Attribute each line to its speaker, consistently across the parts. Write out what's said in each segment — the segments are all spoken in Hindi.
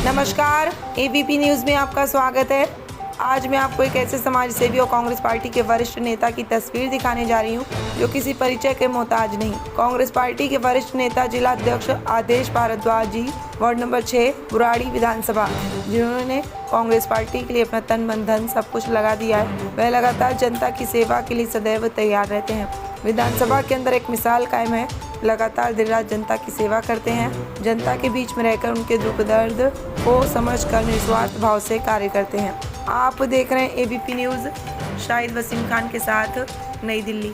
Speaker 1: नमस्कार, एबीपी न्यूज़ में आपका स्वागत है। आज मैं आपको एक ऐसे समाज सेवी और कांग्रेस पार्टी के वरिष्ठ नेता की तस्वीर दिखाने जा रही हूं जो किसी परिचय के मोहताज नहीं। कांग्रेस पार्टी के वरिष्ठ नेता जिला अध्यक्ष आदेश भारद्वाज जी, वार्ड नंबर 6 बुराड़ी विधानसभा, जिन्होंने कांग्रेस पार्टी के लिए अपना तन मन धन सब कुछ लगा दिया है। वह लगातार जनता की सेवा के लिए सदैव तैयार रहते हैं। विधानसभा के अंदर एक मिसाल कायम है, लगातार दिन रात जनता की सेवा करते हैं। जनता के बीच में रहकर उनके दुख दर्द को समझकर निस्वार्थ भाव से कार्य करते हैं। आप देख रहे हैं एबीपी न्यूज़, शाहिद वसीम खान के साथ, नई दिल्ली।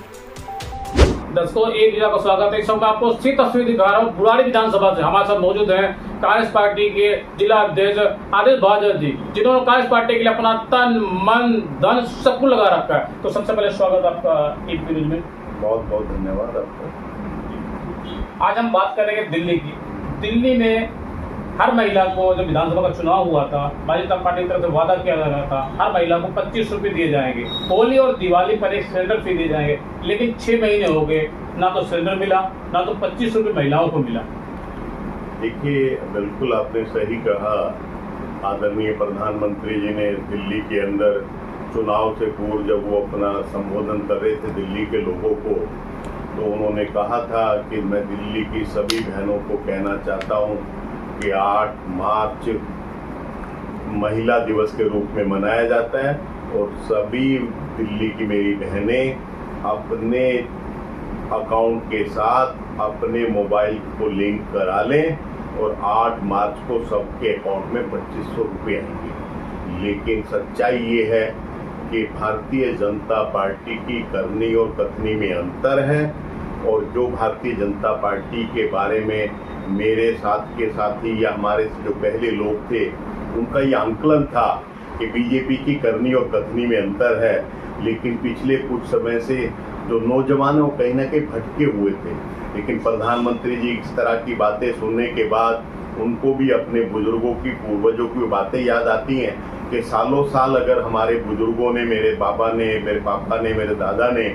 Speaker 2: दर्शकों, एक जिला का स्वागत है। इस समय आपको सी तस्वीर दिखा रहा हूँ बुराड़ी विधानसभा से। हमारे साथ मौजूद हैं कांग्रेस पार्टी के जिला अध्यक्ष आदेश भारद्वाज जी, जिन्होंने कांग्रेस पार्टी के लिए अपना तन मन धन सब कुछ लगा रखा है। तो सबसे पहले स्वागत आपका एबीपी न्यूज़ में।
Speaker 3: बहुत बहुत धन्यवाद आपको।
Speaker 2: आज हम बात करेंगे दिल्ली की। दिल्ली में हर महिला को जब विधानसभा का चुनाव हुआ था, भारतीय जनता पार्टी की तरफ से वादा किया जा रहा था हर महिला को 25 रुपये दिए जाएंगे, होली और दिवाली पर एक सिलेंडर फ्री दिए जाएंगे। लेकिन 6 महीने हो गए, ना तो सिलेंडर मिला, ना तो 25 रुपये महिलाओं को मिला।
Speaker 3: देखिए, बिल्कुल आपने सही कहा। आदरणीय प्रधानमंत्री जी ने दिल्ली के अंदर चुनाव से पूर्व जब वो अपना संबोधन कर रहे थे दिल्ली के लोगों को, तो उन्होंने कहा था कि मैं दिल्ली की सभी बहनों को कहना चाहता हूं कि 8 मार्च महिला दिवस के रूप में मनाया जाता है और सभी दिल्ली की मेरी बहनें अपने अकाउंट के साथ अपने मोबाइल को लिंक करा लें और 8 मार्च को सबके अकाउंट में 2500 रुपये आएंगे। लेकिन सच्चाई ये है कि भारतीय जनता पार्टी की करनी और कथनी में अंतर है, और जो भारतीय जनता पार्टी के बारे में मेरे साथ के साथी या हमारे जो पहले लोग थे उनका ये आंकलन था कि बीजेपी की करनी और कथनी में अंतर है। लेकिन पिछले कुछ समय से जो नौजवान हैं वो कहीं ना कहीं भटके हुए थे। लेकिन प्रधानमंत्री जी इस तरह की बातें सुनने के बाद उनको भी अपने बुजुर्गों की, पूर्वजों की बातें याद आती हैं कि सालों साल अगर हमारे बुजुर्गों ने, मेरे बाबा ने, मेरे पापा ने, मेरे दादा ने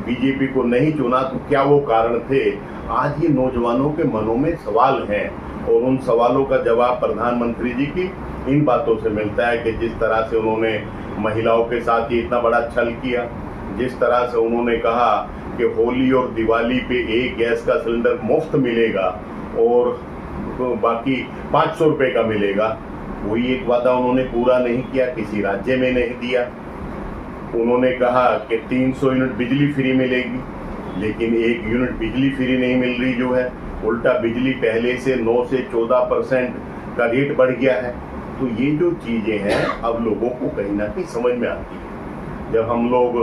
Speaker 3: बीजेपी को नहीं चुना तो क्या वो कारण थे। आज ये नौजवानों के मनों में सवाल हैं और उन सवालों का जवाब प्रधानमंत्री जी की इन बातों से मिलता है कि जिस तरह से उन्होंने महिलाओं के साथ ये इतना बड़ा छल किया, जिस तरह से उन्होंने कहा कि होली और दिवाली पे एक गैस का सिलेंडर मुफ्त मिलेगा और तो बाकी 500 रुपये का मिलेगा। वही एक वादा उन्होंने पूरा नहीं किया, किसी राज्य में नहीं दिया। उन्होंने कहा कि 300 यूनिट बिजली फ्री मिलेगी, लेकिन 1 यूनिट बिजली फ्री नहीं मिल रही जो है, उल्टा बिजली पहले से 9 से 14% का रेट बढ़ गया है। तो ये जो चीज़ें हैं अब लोगों को कहीं ना कहीं समझ में आती है। जब हम लोग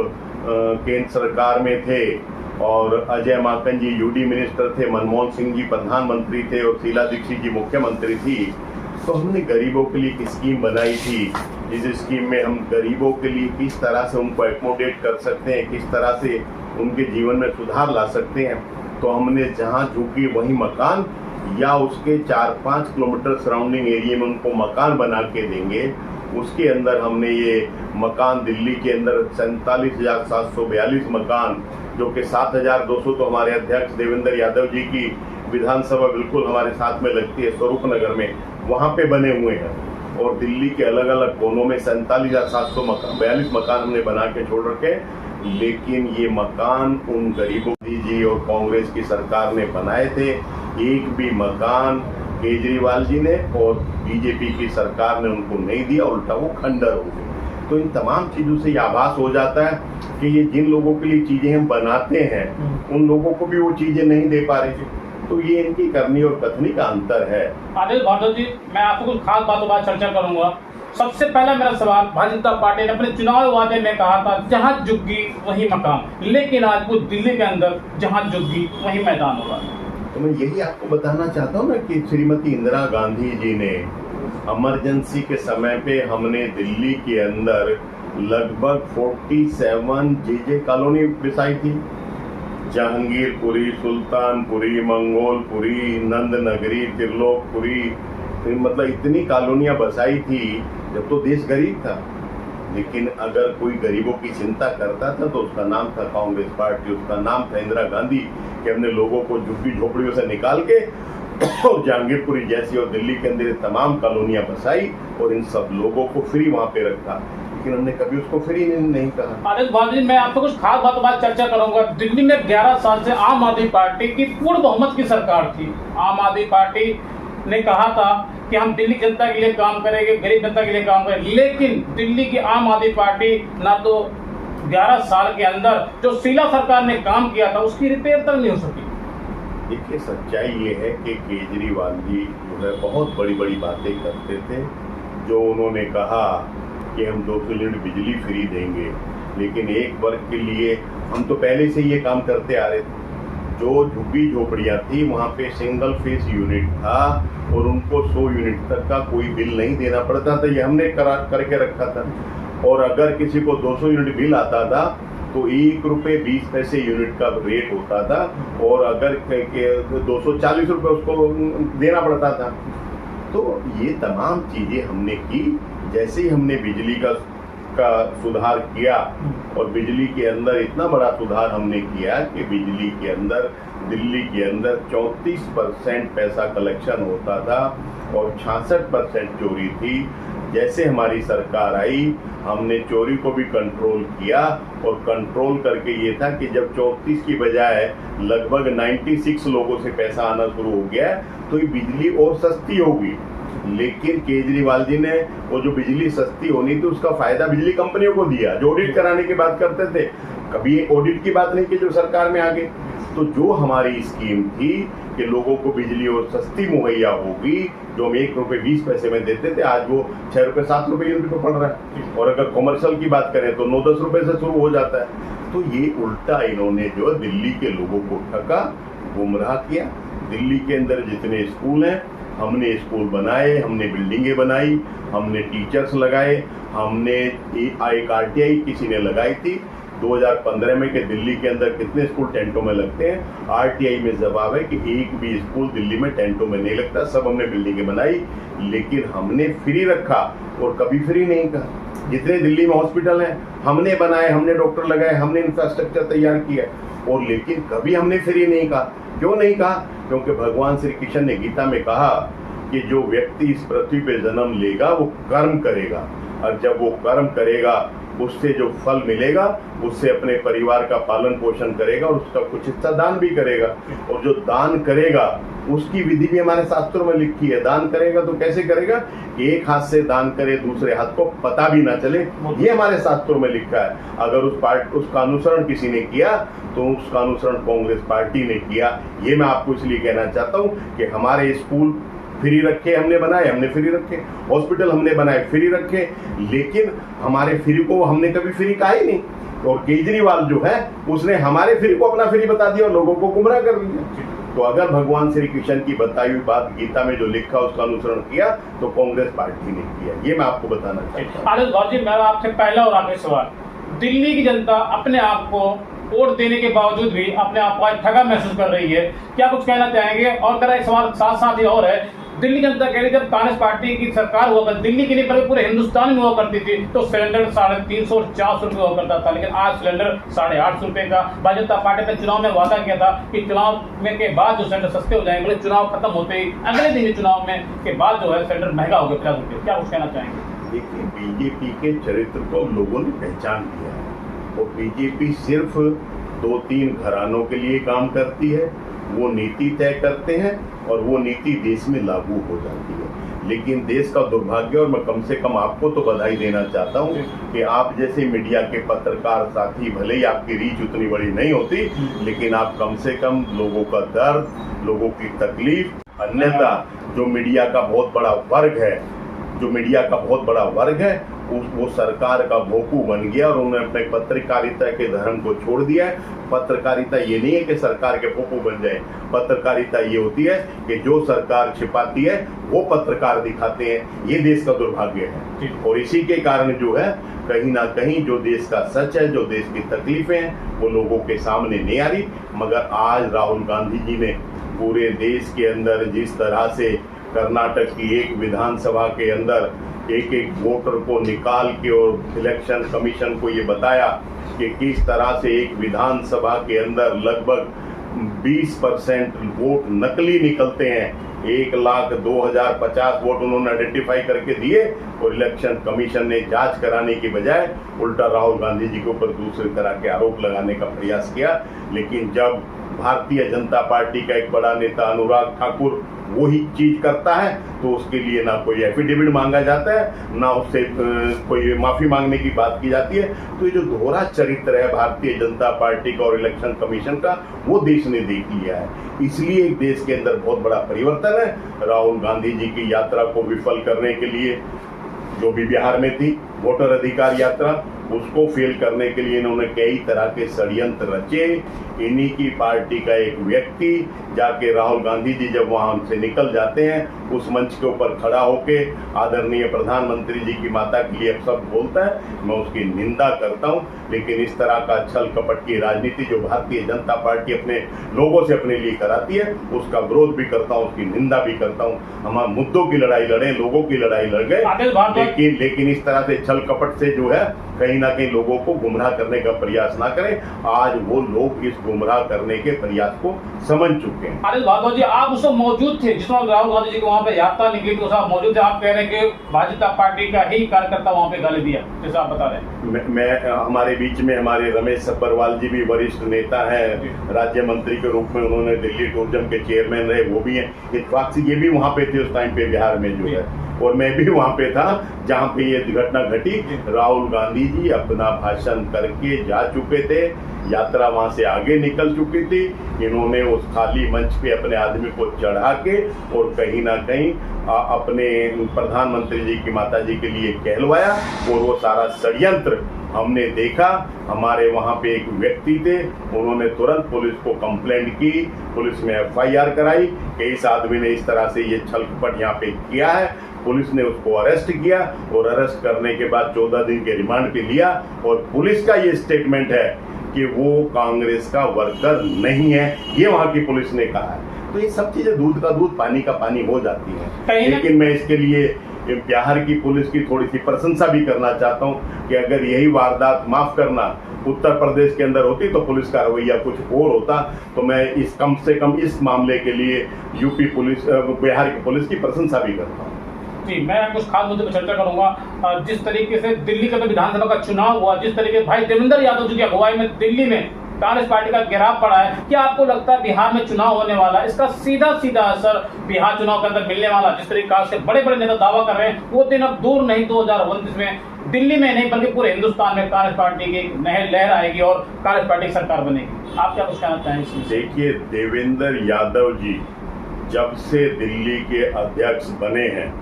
Speaker 3: केंद्र सरकार में थे और अजय माकन जी यूडी मिनिस्टर थे, मनमोहन सिंह जी प्रधानमंत्री थे और शीला दीक्षित जी मुख्यमंत्री थी, तो हमने गरीबों के लिए एक स्कीम बनाई थी। इस स्कीम में हम गरीबों के लिए किस तरह से उनको एकोमोडेट कर सकते हैं, किस तरह से उनके जीवन में सुधार ला सकते हैं। तो हमने जहां झुकी वहीं मकान या उसके 4-5 किलोमीटर सराउंडिंग एरिया में उनको मकान बना के देंगे। उसके अंदर हमने ये मकान दिल्ली के अंदर 47,742 मकान, जो कि 7,200 तो हमारे अध्यक्ष देवेंद्र यादव जी की विधानसभा बिल्कुल हमारे साथ में लगती है स्वरूप नगर में, वहाँ पे बने हुए हैं। और दिल्ली के अलग अलग कोनों में 47,742 मकान हमने बना के छोड़ रखे। लेकिन ये मकान उन गरीबों जी और कांग्रेस की सरकार ने बनाए थे। एक भी मकान केजरीवाल जी ने और बीजेपी की सरकार ने उनको नहीं दिया, उल्टा वो खंडर हो गए। तो इन तमाम चीज़ों से ये आभास हो जाता है कि ये जिन लोगों के लिए चीज़ें हम बनाते हैं उन लोगों को भी वो चीज़ें नहीं दे पा रहे थे। तो ये इनकी करनी और कथनी का अंतर है।
Speaker 2: आदेश भारद्वाज जी, मैं आपको कुछ खास बातों पर चर्चा करूंगा। सबसे पहला मेरा सवाल, भारतीय जनता पार्टी ने अपने चुनाव वादे में कहा था जहां झुग्गी वही मकान, लेकिन आज वो दिल्ली के अंदर जहां झुग्गी वही मैदान होगा।
Speaker 3: तो मैं यही आपको बताना चाहता हूँ ना कि श्रीमती इंदिरा गांधी जी ने इमरजेंसी के समय पे हमने दिल्ली के अंदर लगभग 47 जेजे कॉलोनी बसाई थी। जहांगीरपुरी, सुल्तानपुरी, मंगोलपुरी, नंदनगरी, त्रिलोकपुरी, मतलब इतनी कॉलोनियां बसाई थी जब तो देश गरीब था। लेकिन अगर कोई गरीबों की चिंता करता था तो उसका नाम था कांग्रेस पार्टी, उसका नाम था इंदिरा गांधी, कि हमने लोगों को झुग्गी झोपड़ियों से निकाल के और जहांगीरपुरी जैसी और दिल्ली के अंदर तमाम कॉलोनियां बसाई और इन सब लोगों को फ्री वहां पे रखा, लेकिन हमने कभी उसको फ्री नहीं कहा।
Speaker 2: आदेश भाजी, मैं आपसे कुछ खास बातों पर चर्चा करूंगा। दिल्ली में 11 साल से आम आदमी पार्टी की पूर्ण बहुमत की सरकार थी। आम आदमी पार्टी ने कहा था कि हम दिल्ली जनता के लिए काम करेंगे, गरीब जनता के लिए काम करेंगे, लेकिन दिल्ली की आम आदमी पार्टी ना तो 11 साल के अंदर जो शीला सरकार ने काम किया था उसकी रिपेयर तक नहीं हो सकी।
Speaker 3: देखिए, सच्चाई ये है कि केजरीवाल जी जो है बहुत बड़ी बड़ी बातें करते थे। जो उन्होंने कहा कि हम 200 यूनिट बिजली फ्री देंगे, लेकिन एक वर्ग के लिए हम तो पहले से ये काम करते आ रहे थे। जो झुग्गी झोपड़ियाँ थी वहाँ पे सिंगल फेस यूनिट था और उनको 100 यूनिट तक का कोई बिल नहीं देना पड़ता था, ये हमने करके रखा था। और अगर किसी को 200 यूनिट बिल आता था तो ₹1.20 यूनिट का रेट होता था, और अगर 240 रुपये उसको देना पड़ता था। तो ये तमाम चीजें हमने की। जैसे ही हमने बिजली का सुधार किया, और बिजली के अंदर इतना बड़ा सुधार हमने किया कि बिजली के अंदर दिल्ली के अंदर 34% पैसा कलेक्शन होता था और 66% चोरी थी। जैसे हमारी सरकार आई, हमने चोरी को भी कंट्रोल किया, और कंट्रोल करके ये था कि जब 34 की बजाय लगभग 96 लोगों से पैसा आना शुरू हो गया तो ये बिजली और सस्ती होगी। लेकिन केजरीवाल जी ने वो जो बिजली सस्ती होनी थी उसका फायदा बिजली कंपनियों को दिया, जो ऑडिट कराने की बात करते थे। कभी ऑडिट की बात नहीं की जो सरकार में आ गई। तो जो हमारी स्कीम थी कि लोगों को बिजली और सस्ती मुहैया होगी, जो हम ₹1.20 में देते थे, आज वो ₹6-7 यूनिट पे पड़ रहा है। और अगर कॉमर्शियल की बात करें तो 9-10 रुपए से शुरू हो जाता है। तो ये उल्टा इन्होंने जो है दिल्ली के लोगों को ठगा, गुमराह किया। दिल्ली के अंदर जितने स्कूल हैं, हमने स्कूल बनाए, हमने बिल्डिंगें बनाई, हमने टीचर्स लगाए, हमने एक RTI किसी ने लगाई थी 2015 में कि दिल्ली के अंदर कितने स्कूल टेंटों में लगते हैं। RTI में जवाब है कि एक भी स्कूल दिल्ली में टेंटों में नहीं लगता। सब हमने बिल्डिंगें बनाई, लेकिन हमने फ्री रखा और कभी फ्री नहीं कहा। जितने दिल्ली में हॉस्पिटल हैं हमने बनाए, हमने डॉक्टर लगाए, हमने इंफ्रास्ट्रक्चर तैयार किया, और लेकिन कभी हमने फ्री नहीं कहा। क्यों नहीं कहा? क्योंकि भगवान श्री कृष्ण ने गीता में कहा कि जो व्यक्ति इस पृथ्वी पे जन्म लेगा वो कर्म करेगा, और जब वो कर्म करेगा उससे जो फल मिलेगा उससे अपने परिवार का पालन पोषण करेगा और उसका कुछ हिस्सा दान भी करेगा। और जो दान करेगा उसकी विधि भी हमारे शास्त्रों में लिखी है। दान करेगा तो कैसे करेगा? एक हाथ से दान करे, दूसरे हाथ को पता भी ना चले, ये हमारे शास्त्रों में लिखा है। अगर उसका अनुसरण किसी ने किया तो उसका अनुसरण कांग्रेस पार्टी ने किया। ये मैं आपको इसलिए कहना चाहता हूँ कि हमारे स्कूल फ्री रखे, हमने बनाए, हमने फ्री रखे, हॉस्पिटल हमने बनाए, फ्री रखे, लेकिन हमारे फ्री को हमने कभी फ्री कहा ही नहीं। और केजरीवाल जो है उसने हमारे फ्री को अपना फ्री बता दिया और लोगों को गुमराह कर दिया। तो अगर भगवान श्री कृष्ण की बताई हुई बात गीता में जो लिखा उसका अनुसरण किया तो कांग्रेस पार्टी ने किया। ये मैं आपको बताना चाहता हूँ।
Speaker 2: आदेश भाजी, मैं आपसे पहला और आखिरी सवाल, दिल्ली की जनता अपने आप को वोट देने के बावजूद भी अपने आप को ठगा महसूस कर रही है, क्या कुछ कहना चाहेंगे? और मेरा एक सवाल साथ साथ ही और है, दिल्ली जनता कह रही जब कांग्रेस पार्टी की सरकार हुआ करती, दिल्ली के लिए बल्कि पूरे हिंदुस्तान में हुआ करती थी, तो सिलेंडर 350 और 400 रुपये हुआ करता था, लेकिन आज सिलेंडर 850 रुपये का। भारतीय जनता पार्टी ने चुनाव में वादा किया था कि चुनाव में के बाद जो सिलेंडर सस्ते हो जाएंगे, लेकिन चुनाव खत्म होते ही अगले दिन चुनाव में के बाद जो है सिलेंडर महंगा हो गया 50 रुपये। क्या कुछ कहना चाहेंगे?
Speaker 3: देखिए, बीजेपी के चरित्र को लोगों ने पहचान लिया है, और बीजेपी सिर्फ 2-3 घरानों के लिए काम करती है। वो नीति तय करते हैं और वो नीति देश में लागू हो जाती है। लेकिन देश का दुर्भाग्य, और मैं कम से कम आपको तो बधाई देना चाहता हूँ कि आप जैसे मीडिया के पत्रकार साथी, भले ही आपकी रीच उतनी बड़ी नहीं होती, लेकिन आप कम से कम लोगों का दर्द, लोगों की तकलीफ, अन्यथा जो मीडिया का बहुत बड़ा वर्ग है वो सरकार का भोंकू बन गया और उन्होंने अपने पत्रकारिता के धर्म को छोड़ दिया है। पत्रकारिता ये नहीं है कि सरकार के भोंकू बन जाए, पत्रकारिता ये होती है कि जो सरकार छिपाती है वो पत्रकार दिखाते हैं। ये देश का दुर्भाग्य है, और इसी के कारण जो है कहीं ना कहीं जो देश का सच है, जो देश की तकलीफें हैं, वो लोगों के सामने नहीं आ रही। मगर आज राहुल गांधी जी ने पूरे देश के अंदर जिस तरह से कर्नाटक की एक विधानसभा के अंदर एक वोटर को निकाल के और इलेक्शन कमीशन को ये बताया कि किस तरह से एक विधानसभा के अंदर लगभग 20% वोट नकली निकलते हैं। 1,02,050 वोट उन्होंने आइडेंटिफाई करके दिए और इलेक्शन कमीशन ने जांच कराने की बजाय उल्टा राहुल गांधी जी के ऊपर दूसरे तरह के आरोप लगाने का प्रयास किया। लेकिन जब भारतीय जनता पार्टी का एक बड़ा नेता अनुराग ठाकुर वही चीज करता है तो उसके लिए ना कोई एफिडेविट मांगा जाता है, ना उससे कोई माफी मांगने की बात की जाती है। तो ये जो दोहरा चरित्र है भारतीय जनता पार्टी का और इलेक्शन कमीशन का, वो देश ने देख लिया है। इसलिए देश के अंदर बहुत बड़ा परिवर्तन है। राहुल गांधी जी की यात्रा को विफल करने के लिए, जो भी बिहार में थी वोटर अधिकार यात्रा, उसको फेल करने के लिए इन्होंने कई तरह के षड्यंत्र रचे। इन्हीं की पार्टी का एक व्यक्ति जाके राहुल गांधी जी जब वहां से निकल जाते हैं उस मंच के ऊपर खड़ा होके आदरणीय प्रधानमंत्री जी की माता के लिए शब्द बोलता है, मैं उसकी निंदा करता हूं। लेकिन इस तरह का छल कपट की राजनीति जो भारतीय जनता पार्टी अपने लोगों से अपने लिए कराती है, उसका विरोध भी करता हूं, उसकी निंदा भी करता हूं। हम मुद्दों की लड़ाई लड़े, लोगों की लड़ाई लड़ गए, लेकिन इस तरह से छल कपट से जो है कहीं ना कहीं लोगों को गुमराह करने का प्रयास ना करें। आज वो लोग इस गुमराह करने के प्रयास को समझ चुके हैं।
Speaker 2: अनिल भार्गव जी, आप उस वक्त मौजूद थे जिस वक्त राहुल गांधी जी को वहाँ पे यात्रा निकली, तो आप मौजूद थे। आप कह रहे हैं कि भारतीय जनता पार्टी का ही कार्यकर्ता वहाँ पे गाली दिया, जैसा आप बता रहे हैं।
Speaker 3: मैं हमारे बीच में हमारे रमेश सब्बरवाल जी भी वरिष्ठ नेता हैं, राज्य मंत्री के रूप में उन्होंने दिल्ली टूरिज्म के चेयरमैन रहे, वो भी हैं। इत्तेफाक से ये भी वहाँ पे थे उस टाइम पे बिहार में जो है, और मैं भी वहां पे था जहां पे ये घटना घटी। राहुल गांधी जी अपना भाषण करके जा चुके थे, यात्रा वहां से आगे निकल चुकी थी। इन्होंने उस खाली मंच पे अपने आदमी को चढ़ा के और कहीं ना कहीं अपने प्रधानमंत्री जी की माता जी के लिए कहलवाया, और वो सारा षड्यंत्र हमने देखा। हमारे वहां पे एक व्यक्ति थे, उन्होंने तुरंत पुलिस को कंप्लेंट की, पुलिस में FIR कराई कि इस आदमी ने इस तरह से ये छल कपट यहाँ पे किया है। पुलिस ने उसको अरेस्ट किया और अरेस्ट करने के बाद 14 दिन के रिमांड पे लिया, और पुलिस का ये स्टेटमेंट है कि वो कांग्रेस का वर्कर नहीं है, ये वहां की पुलिस ने कहा है। तो ये सब चीजें दूध का दूध पानी का पानी हो जाती है। लेकिन मैं इसके लिए बिहार की पुलिस की थोड़ी सी प्रशंसा भी करना चाहता हूँ कि अगर यही वारदात, माफ करना, उत्तर प्रदेश के अंदर होती तो पुलिस का रवैया कुछ और होता। तो मैं इस कम से कम इस मामले के लिए यूपी पुलिस, बिहार की पुलिस की प्रशंसा भी करता हूँ।
Speaker 2: जी, मैं कुछ खास मुद्दे पर चर्चा करूंगा। जिस तरीके से दिल्ली का विधानसभा का चुनाव हुआ, जिस तरीके भाई देवेंद्र यादव जी की अगुवाई में दिल्ली में कांग्रेस पार्टी का घेराव पड़ा है, क्या आपको लगता है बिहार में चुनाव होने वाला है, इसका सीधा सीधा असर बिहार चुनाव के अंदर मिलने वाला? जिस तरीके से बड़े बड़े नेता दावा कर रहे हैं, वो दिन अब दूर नहीं, 2029 में दिल्ली में नहीं बल्कि पूरे हिंदुस्तान में कांग्रेस पार्टी की लहर आएगी और कांग्रेस पार्टी की सरकार बनेगी। आप क्या कुछ कहना चाहेंगे?
Speaker 3: देखिए, देवेंद्र यादव जी जब से दिल्ली के अध्यक्ष बने हैं,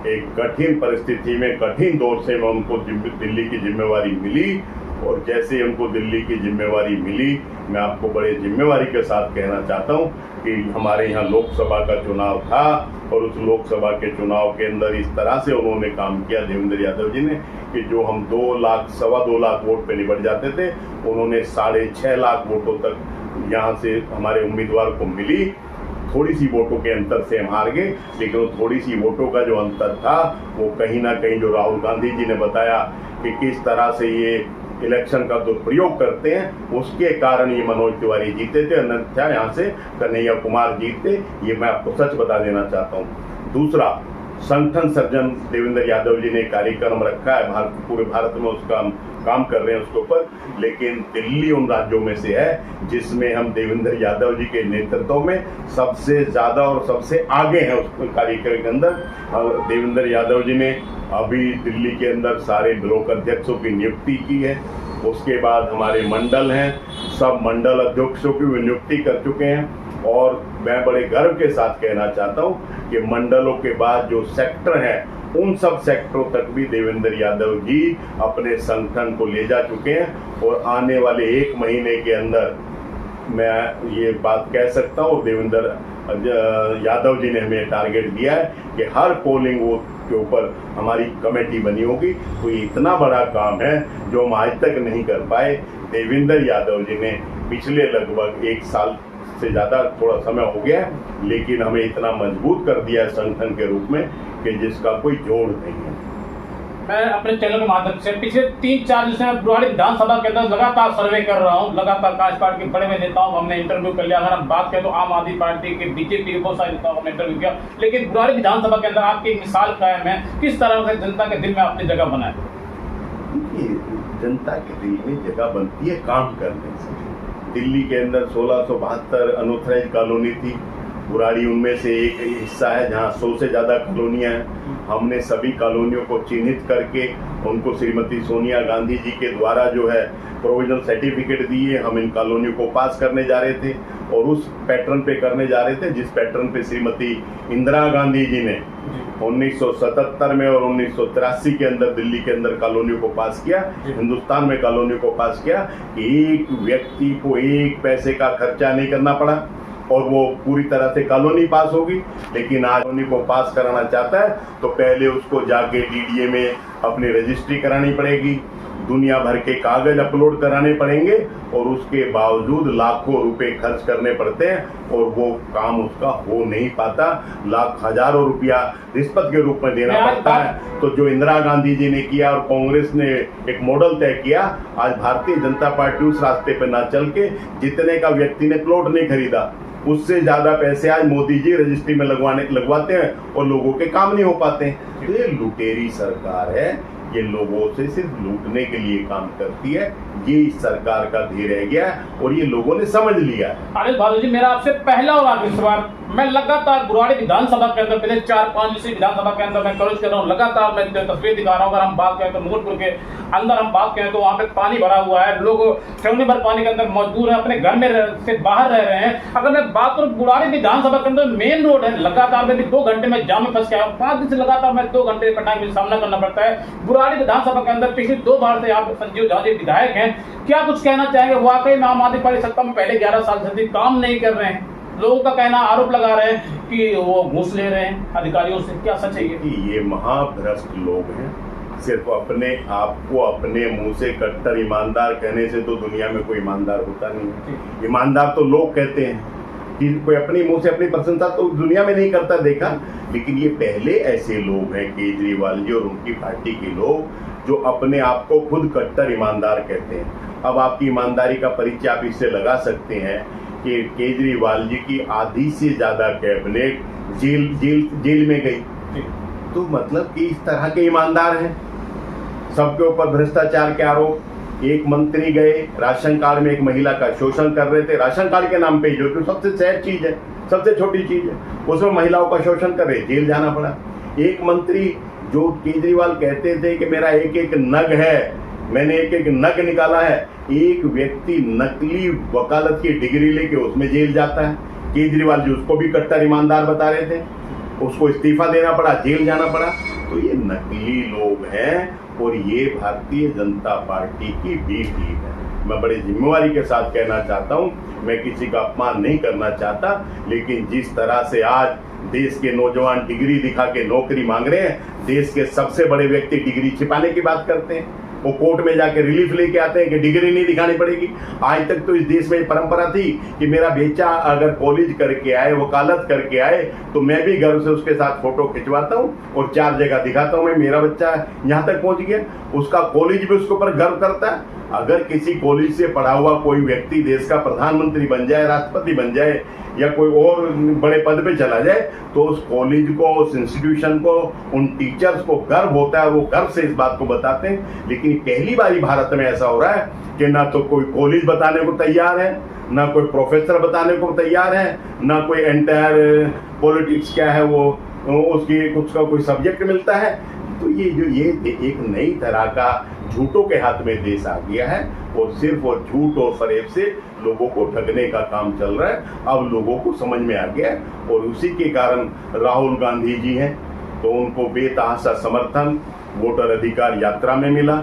Speaker 3: एक कठिन परिस्थिति में, कठिन दौर से उनको दिल्ली की जिम्मेवारी मिली, और जैसे उनको दिल्ली की जिम्मेवारी मिली, मैं आपको बड़े जिम्मेवारी के साथ कहना चाहता हूं कि हमारे यहाँ लोकसभा का चुनाव था, और उस लोकसभा के चुनाव के अंदर इस तरह से उन्होंने काम किया देवेंद्र यादव जी ने कि जो हम 2 लाख, 2.25 लाख वोट पे निपट जाते थे, उन्होंने 6.5 लाख वोटों तक यहाँ से हमारे उम्मीदवार को मिली। थोड़ी सी वोटों के अंतर से हम हार गए, लेकिन वो थोड़ी सी वोटों का जो अंतर था वो कहीं ना कहीं, जो राहुल गांधी जी ने बताया कि किस तरह से ये इलेक्शन का दुरुपयोग करते हैं, उसके कारण ये मनोज तिवारी जीते थे, अन्यथा यहाँ से कन्हैया कुमार जीतते। ये मैं आपको सच बता देना चाहता हूँ। दूसरा, संगठन सर्जन देवेंद्र यादव जी ने कार्यक्रम रखा है, पूरे भारत में उसका काम कर रहे हैं उसके ऊपर, लेकिन दिल्ली उन राज्यों में से है जिसमें हम देवेंद्र यादव जी के नेतृत्व में सबसे ज्यादा और सबसे आगे हैं उस कार्यक्रम के अंदर। देवेंद्र यादव जी ने अभी दिल्ली के अंदर सारे ब्लॉक अध्यक्षों की नियुक्ति की है। उसके बाद हमारे मंडल हैं, सब मंडल अध्यक्षों की भी नियुक्ति कर चुके हैं, और मैं बड़े गर्व के साथ कहना चाहता हूं कि मंडलों के बाद जो सेक्टर हैं, उन सब सेक्टरों तक भी देवेंद्र यादव जी अपने संगठन को ले जा चुके हैं, और आने वाले 1 महीने के अंदर मैं ये बात कह सकता हूँ, देवेंद्र यादव जी ने हमें टारगेट दिया है कि हर पोलिंग बूथ के ऊपर हमारी कमेटी बनी होगी। तो ये इतना बड़ा काम है जो हम आज तक नहीं कर पाए। देवेंद्र यादव जी ने पिछले लगभग 1 साल से ज़्यादा थोड़ा समय हो गया है, लेकिन हमें इतना मजबूत कर दिया है संगठन के रूप में कि जिसका कोई जोड़ नहीं है।
Speaker 2: मैं अपने चैनल के माध्यम से पिछले 3-4 दिन से मैं बुराड़ी विधानसभा के अंदर लगातार सर्वे कर रहा हूँ। लगातार कांग्रेस पार्टी के बड़े बड़े नेताओं को हमने इंटरव्यू कर लिया। अगर हम बात करें तो आम आदमी पार्टी के, बीजेपी के बहुत सारे नेताओं को हमने इंटरव्यू किया, लेकिन बुराड़ी विधानसभा के अंदर आपकी एक मिसाल कायम है। किस तरह से जनता के दिल में अपनी जगह बनाए?
Speaker 3: जनता के दिल में जगह बनती है काम करने से। दिल्ली के अंदर 1672 अनऑथराइज्ड कॉलोनी थी, बुराड़ी उनमें से एक हिस्सा है जहां 100 से ज्यादा कॉलोनियां हैं। हमने सभी कॉलोनियों को चिन्हित करके उनको श्रीमती सोनिया गांधी जी के द्वारा जो है प्रोविजनल सर्टिफिकेट दिए। हम इन कॉलोनियों को पास करने जा रहे थे और उस पैटर्न पे करने जा रहे थे जिस पैटर्न पे श्रीमती इंदिरा गांधी जी ने 1977 में और 1983 के अंदर दिल्ली के अंदर कॉलोनियों को पास किया, हिंदुस्तान में कॉलोनियों को पास किया। एक व्यक्ति को एक पैसे का खर्चा नहीं करना पड़ा और वो पूरी तरह से कॉलोनी पास होगी। लेकिन आज कॉलोनी को पास कराना चाहता है तो पहले उसको जाके डीडीए में अपनी रजिस्ट्री करानी पड़ेगी, दुनिया भर के कागज अपलोड कराने पड़ेंगे और उसके बावजूद लाखों रुपए खर्च करने पड़ते हैं और वो काम उसका हो नहीं पाता। लाख हजारों रुपया रिश्वत के रूप में देना पड़ता है। तो जो इंदिरा गांधी जी ने किया और कांग्रेस ने एक मॉडल तय किया, आज भारतीय जनता पार्टी उस रास्ते पर ना चल के जितने का व्यक्ति ने प्लॉट नहीं खरीदा उससे ज्यादा पैसे आज मोदी जी रजिस्ट्री में लगवाते हैं और लोगों के काम नहीं हो पाते। ये लुटेरी सरकार है, ये लोगों से सिर्फ लूटने के लिए काम करती है। ये इस सरकार का ध्येय रह गया और ये लोगों ने समझ लिया।
Speaker 2: अनिल भादु जी, मेरा आपसे पहला और आखिरी सवाल, मैं लगातार बुराड़ी विधानसभा के अंदर पिछले 4-5 विधानसभा के अंदर मैं कवरेज कर रहा हूँ, लगातार मैं तस्वीर दिखा रहा हूँ। अगर हम बात करें तो मुकुटपुर के अंदर हम बात करें तो वहाँ पे पानी भरा हुआ है, लोग ठंडी भर पानी के अंदर मजबूर है, अपने घर में से बाहर रह रहे हैं। अगर मैं बात करूँ बुराड़ी विधानसभा के अंदर मेन रोड है, लगातार मैं भी 2 घंटे में जाम में फंस गया हूँ। 5 दिन से लगातार मैं 2 घंटे कठिनाई का सामना करना पड़ता है। बुराड़ी विधानसभा के अंदर पिछले 2 बार से आप संजीव झा जी विधायक हैं, क्या कुछ कहना चाहेंगे? वाकई में आम आदमी पार्टी सत्ता में पहले 11 साल से काम नहीं कर रहे हैं, लोगों का कहना आरोप लगा रहे हैं कि वो घूस ले रहे हैं अधिकारियों से, क्या सच है
Speaker 3: ये महाभ्रष्ट लोग हैं। सिर्फ अपने आप को अपने मुंह से कट्टर ईमानदार कहने से तो दुनिया में कोई ईमानदार होता नहीं है। ईमानदार तो लोग कहते हैं कि कोई अपनी मुंह से अपनी प्रशंसा तो दुनिया में नहीं करता देखा। लेकिन ये पहले ऐसे लोग हैं केजरीवाल जी और उनकी पार्टी के लोग जो अपने आप को खुद कट्टर ईमानदार कहते हैं। अब आपकी ईमानदारी का परिचय आप इससे लगा सकते हैं कि केजरीवाल जी की आधी से ज्यादा कैबिनेट जेल में गई, तो मतलब कि इस तरह के ईमानदार हैं। सबके ऊपर भ्रष्टाचार के आरोप। एक मंत्री गए राशन कार्ड में एक महिला का शोषण कर रहे थे, राशन कार्ड के नाम पे, जो कि सबसे सहज चीज है, सबसे छोटी चीज है, उसमें महिलाओं का शोषण कर रहे, जेल जाना पड़ा। एक मंत्री जो केजरीवाल कहते थे कि मेरा एक एक नग है, मैंने एक एक नग निकाला है, एक व्यक्ति नकली वकालत की डिग्री लेके उसमें जेल जाता है। केजरीवाल जी उसको भी कट्टर ईमानदार बता रहे थे, उसको इस्तीफा देना पड़ा, जेल जाना पड़ा। तो ये नकली लोग हैं और ये भारतीय जनता पार्टी की बी टीम है। मैं बड़ी जिम्मेवारी के साथ कहना चाहता हूं, मैं किसी का अपमान नहीं करना चाहता, लेकिन जिस तरह से आज देश के नौजवान डिग्री दिखा के नौकरी मांग रहे हैं, देश के सबसे बड़े व्यक्ति डिग्री छिपाने की बात करते हैं, वो कोर्ट में जाके रिलीफ लेके आते हैं कि डिग्री नहीं दिखानी पड़ेगी। आज तक तो इस देश में परंपरा थी कि मेरा बेटा अगर कॉलेज करके आए, वकालत करके आए, तो मैं भी गर्व से उसके साथ फोटो खिंचवाता हूँ और 4 जगह दिखाता हूँ मैं मेरा बच्चा यहाँ तक पहुंच गया। उसका कॉलेज भी उसके ऊपर गर्व करता है। अगर किसी कॉलेज से पढ़ा हुआ कोई व्यक्ति देश का प्रधानमंत्री बन जाए, राष्ट्रपति बन जाए या कोई और बड़े पद पे चला जाए, तो उस कॉलेज को, उस इंस्टीट्यूशन को, उन टीचर्स को गर्व होता है, वो गर्व से इस बात को बताते हैं। लेकिन पहली बार भारत में ऐसा हो रहा है कि ना तो कोई कॉलेज बताने को तैयार है, ना कोई प्रोफेसर बताने को तैयार है, ना कोई एंटायर पॉलिटिक्स क्या है वो उसकी उसका कोई सब्जेक्ट मिलता है। तो ये एक नई तरह का झूठों के हाथ में देश आ गया है और सिर्फ और झूठ और फरेब से लोगों को ठगने का काम चल रहा है। अब लोगों को समझ में आ गया है और उसी के कारण राहुल गांधी जी हैं तो उनको बेतहाशा समर्थन वोटर अधिकार यात्रा में मिला,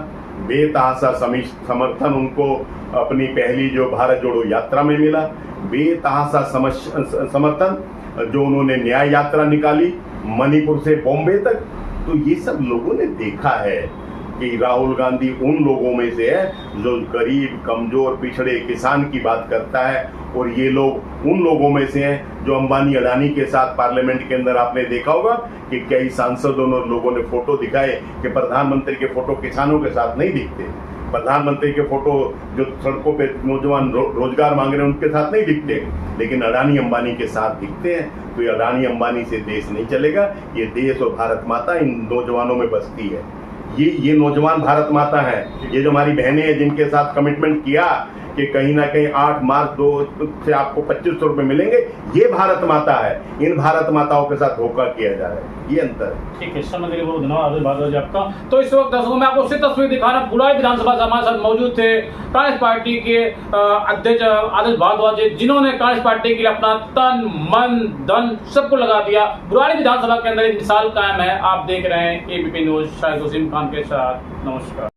Speaker 3: बेतहाशा समर्थन उनको अपनी पहली जो भारत जोड़ो यात्रा में मिला, बेतहाशा समर्थन जो उन्होंने न्याय यात्रा निकाली मणिपुर से बॉम्बे तक। तो ये सब लोगों ने देखा है कि राहुल गांधी उन लोगों में से है जो गरीब, कमजोर, पिछड़े किसान की बात करता है, और ये लोग उन लोगों में से हैं जो अंबानी अडानी के साथ पार्लियामेंट के अंदर आपने देखा होगा कि कई सांसदों और लोगों ने फोटो दिखाए कि प्रधानमंत्री के फोटो किसानों के साथ नहीं दिखते, प्रधानमंत्री के फोटो जो सड़कों पे नौजवान रोजगार मांग रहे हैं उनके साथ नहीं दिखते, लेकिन अडानी अंबानी के साथ दिखते हैं। तो ये अडानी अंबानी से देश नहीं चलेगा, ये देश और भारत माता इन नौजवानों में बसती है। ये नौजवान भारत माता है, ये जो हमारी बहनें हैं जिनके साथ कमिटमेंट किया कि कहीं ना कहीं 8 मार्च 2 से आपको 2500 रुपए मिलेंगे, ये भारत माता है। इन भारत माताओं के साथ धोखा किया जा रहा है, ये अंतर है।
Speaker 2: ठीक है, समझ गए, बहुत धन्यवाद भारद्वाज जी आपका। तो इस वक्त दर्शकों में आपको उससे तस्वीर दिखाना, बुराई विधानसभा से हमारे साथ मौजूद थे कांग्रेस पार्टी के अध्यक्ष आदर्श भारद्वाज जी, जिन्होंने कांग्रेस पार्टी के लिए अपना तन मन धन सबको लगा दिया। बुराई विधानसभा के अंदर एक मिसाल कायम है। आप देख रहे हैं एबीपी न्यूज, शाहिद वसीम खान के साथ। नमस्कार।